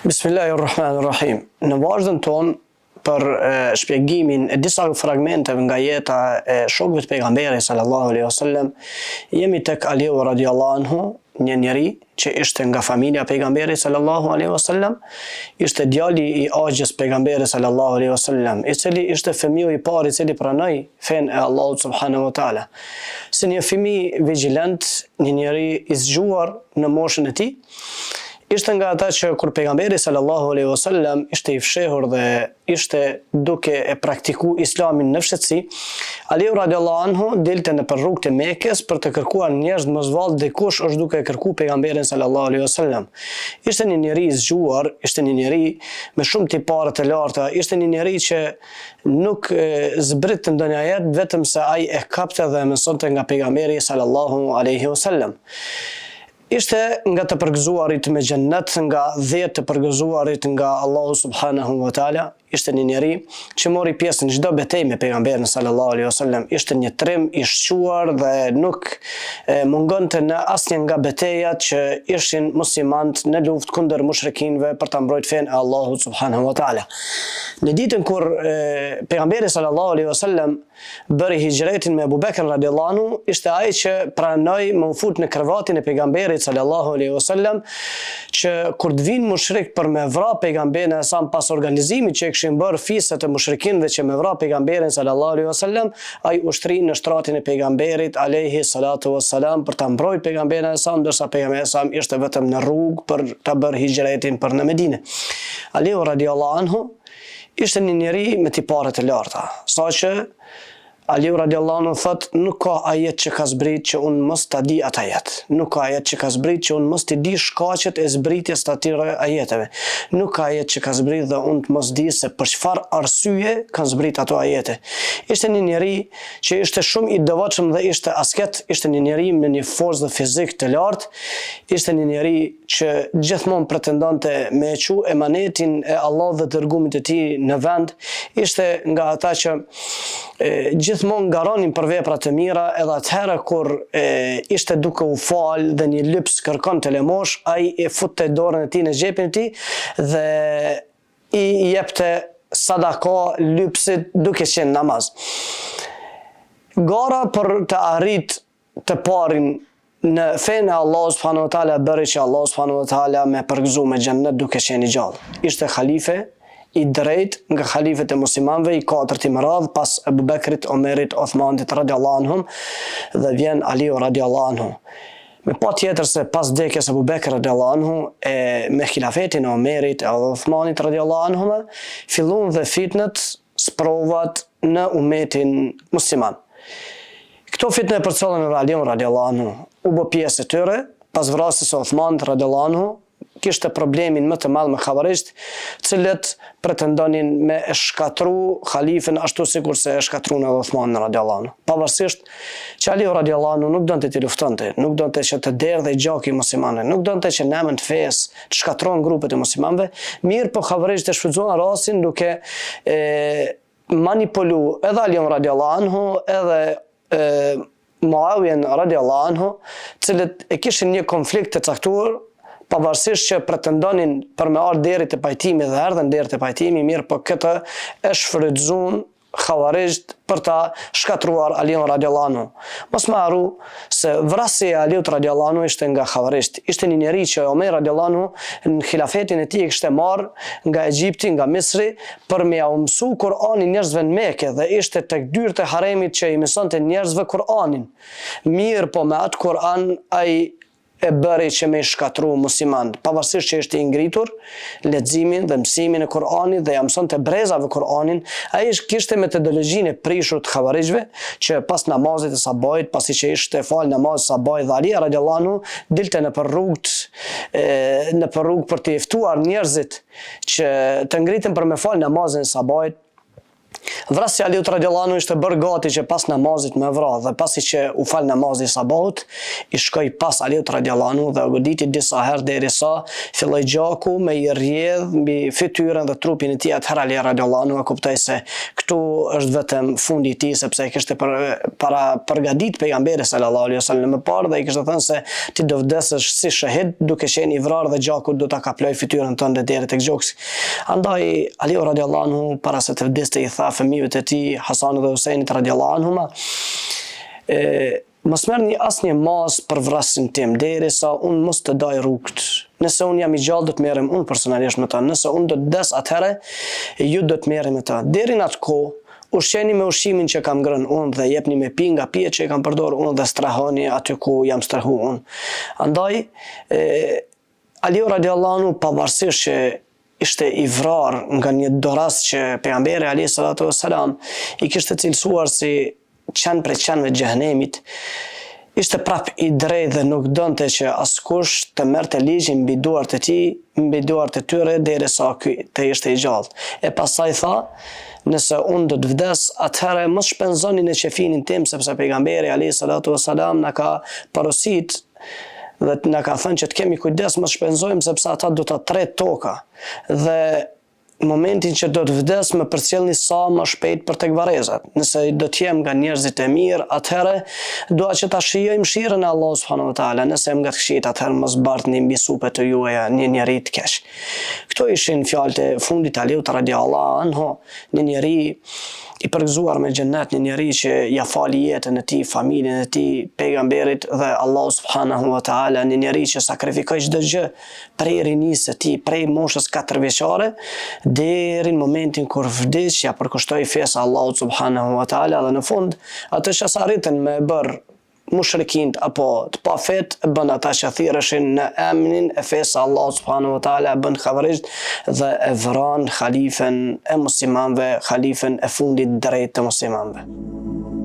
Bismillahirrahmanirrahim. Në vazhdën tonë për shpjegimin e disa fragmenteve nga jeta e shokëve të pejgamberit sallallahu alaihi wasallam, jemi tek Aliu radiallahu anhu, një njeri që ishte nga familja pejgamberit sallallahu alaihi wasallam, ishte djali i axhës pejgamberit sallallahu alaihi wasallam, i cili ishte fëmiu i parë i cili pranoi fen e Allahut subhanahu wa taala. Si një fëmijë vigjilent, një njeri i zgjuar në moshën e tij. Ishte nga ata që kur pejgamberi sallallahu alaihi wasallam ishte i fshehur dhe ishte duke e praktiku islamin në fshetësi, Aliu radiallahu anhu dilte në për rrugët e Mekës për të kërkuar njerëz mos vallë dhe kush është duke e kërku pejgamberin sallallahu alaihi wasallam. Ishte një njeri i zgjuar, ishte një njeri me shumë tipare të larta, ishte një njeri që nuk zbrit të ndonjë ajet vetëm se ai e kapte dhe mësonte nga pejgamberi sallallahu alaihi wasallam. Ishte nga të përgëzuarit me xhennet, nga 10 të përgëzuarit nga Allahu subhanahu wa taala. Ishte një njeri që mori pjesë në çdo betejë me pejgamberin sallallahu alaihi wasallam. Ishte një trim i shquar dhe nuk mungonte në asnjë nga betejat që ishin muslimanët në luftë kundër mushrikinëve për ta mbrojtur fen e Allahut subhanahu wa taala. Në ditën kur pejgamberi sallallahu alaihi wasallam bëri hijretin me Abu Bekr radiallahu anhu, ishte ai që pranoi me u fut në krevatin e pejgamberit sallallahu alaihi wasallam, që kur të vinë mushrik për me vrap pejgamberin sa pas organizimit që kishin bërë fiset e mushrikinëve që me vrap pejgamberin sallallahu alaihi wasallam, ai ushtri në shtratin e pejgamberit alaihi salatu wassalam për ta mbrojtur pejgamberin sa, ndërsa pejgamberi sa ishte vetëm në rrugë për ta bërë hijretin për në Medinë. Aliu radiallahu anhu ishte një njeri me tipare të larta, saqë Aliu radiallahu anhu thot, nuk ka ajet që ka zbrit që unë mos ta di atë ajet. Nuk ka ajet që ka zbrit që unë mos të di shkaqet e zbritjes të atyre ajeteve. Nuk ka ajet që ka zbrit dhe unë të mos di se për çfarë arsye kanë zbrit ato ajete. Ishte një njeri që ishte shumë i devotshëm dhe ishte asket, ishte një njeri me një forcë dhe fizik të lartë, ishte një njeri që gjithmonë pretendonte me e quajtur emanetin e Allahut dhe dërgumit të tij në vend. Ishte nga ata që gjithmonë garonin për vepra të mira, edhe atëherë kur ishte duke u fal dhe një lyps kërkon të lemosh, ai e futte dorën e tij në xhepin e tij dhe i jepte sadaka lypsit duke qenë namaz. Gara për të arrit të parin në fen e Allahut subhanahu wa taala bëri që Allah subhanahu wa taala me përgëzu me xhennet duke qenë i gjallë. Ishte halife i drejt nga halifet e muslimanëve, i 4 më radh pas Abu Bekrit, Omerit, Othmanit radiallahu anhum, dhe vjen Aliu radiallahu anhu. Me pa tjetër se pas vdekjes Abu Bekr radiallahu anhu me khilafetin e Omerit e Othmanit radiallahu anhum, fillun dhe fitnet, sprovat në umetin musliman. Këto fitne për cilën Aliu radiallahu anhu u bë pjesë e tyre, pas vrasjes së Othmanit radiallahu anhu, kishte problemin më të madh me xhavarist, cilët pretendonin me e shkatru khalifen ashtu sikur se e shkatruan edhe Uthmanin radiallahu anhu. Pavarësisht që Aliu radiallahu anhu nuk donte të luftonte, nuk donte që të derdhej gjaku i muslimanëve, nuk donte që në emër të fesë të shkatron grupet e muslimanëve, mirë po xhavarist e shfrytzuan rastin duke manipulu edhe Aliu radiallahu anhu edhe Muawiyen radiallahu anhu, cilët e kishin një konflikt të caktuar, pavarësisht që pretendonin për me ardhur deri te pajtimi dhe erdhën deri te pajtimi, mirë po këtë e shfrytzuan xhavarist për ta shkatruar Aliun radiallahu anhu. Mos më harru se vrasja e Aliut radiallahu anhu ishte nga xhavarist. Ishte një njeri që Omer radiallahu anhu në khilafetin e tij kishte marrë nga Egjipti, nga Misri, për me ia mësu Kur'anin njerëzve në Mekë dhe ishte tek dyert e haremit që i mësonte njerëzve Kur'anin. Mirë po me atë Kur'an ai e bëri që me shkatru muslimanët, pavarësisht që ishte i ngritur leximin dhe mësimin e Kur'anit dhe ja mësonte brezave Kur'anin, ai kishte metodologjinë e prishur të xhavarishve që pas namazit të sabajit, pasi që ishte fal namaz sabajit dhe Ali radiallahu anhu dilte në për rrugë për të ftuar njerëzit që të ngriten për me fal namazin e sabajit. Vrasja e Aliut radiallahu anhu ishte bërë gati që pas namazit me vrah dhe pasi që u fal namazi sabahut, i shkoi pas Aliut radiallahu anhu dhe u goditi disa herë derisa filloi gjaku me i rrjedh mbi fytyrën dhe trupin e tij. Atëherë Ali radiallahu anhu kuptoi se këtu është vetëm fundi i tij, sepse kishte para përgatit pejgamberi sallallahu alaihi wasallam më parë dhe i kishte thënë se ti do vdesësh si shahid duke qenë i vrarë dhe gjakut do ta kaploj fytyrën tënde deri tek gjoksi. Andaj Aliu radiallahu anhu para se të vdeste i tha fëmijëve të tij Hasanit dhe Husajnit radiallahu anhuma, mos merrni asnjë mas për vrasin tim derisa unë mos të daj rrugt. Nëse unë jam i gjallë do të merrem unë personalisht me ta. Nëse unë do të des atëherë ju do të merrni me ta. Deri në atë kohë ushqeni me ushqimin që kam ngrënë unë dhe jepni me pi nga pijet që kam përdorur unë dhe strahoni aty ku jam strahu unë. Andaj Aliu radiallahu anhu pavarësisht që ishte i vrarë nga një doras që pejgamberi alayhi salatu wassalam i kishte cilësuar si qenë prej qenëve të xhehenemit, ishte prap i drejtë dhe nuk donte që askush të merrte ligjin mbi duart e tij, mbi duart e tyre derisa ky të ishte i gjallë. E pastaj tha, nëse unë do të vdes, atëherë mos shpenzoni në qefinin tim, sepse pejgamberi alayhi salatu wassalam na ka porosit dhe na ka thënë që të kemi kujdes mos shpenzojmë sepse ata do ta tret toka. Dhe në momentin që do të vdes më përcjellni sa më shpejt për tek varrezat. Nëse do të jem nga njerëzit e mirë, atëherë dua që ta shijoj mëshirën e Allahut subhanahu wa taala. Nëse jam nga të këqijt, atëherë mos bartni mbi supet e juaja një njeri të keq. Këto ishin fjalët e fundit Aliut radiallahu anhu, një njeri i përgëzuar me xhennet, një njeri që ja fali jetën e tij, familjen e tij, pejgamberit dhe Allahu subhanahu wa taala, një njeri që sakrifikoi çdo gjë prej rinisë së tij, prej moshës 4 vjeçare deri në momentin kur vdes, ja përkushtoi fesë Allahut subhanahu wa taala dhe në fund atë që arritën me bërë mushrikint apo të pa fet bën ata që thirreshin në emnin e fesë Allahut subhanahu wa taala, bën xhavarist dhe e vran khalifen e muslimanëve, khalifen e fundit drejt të muslimanëve.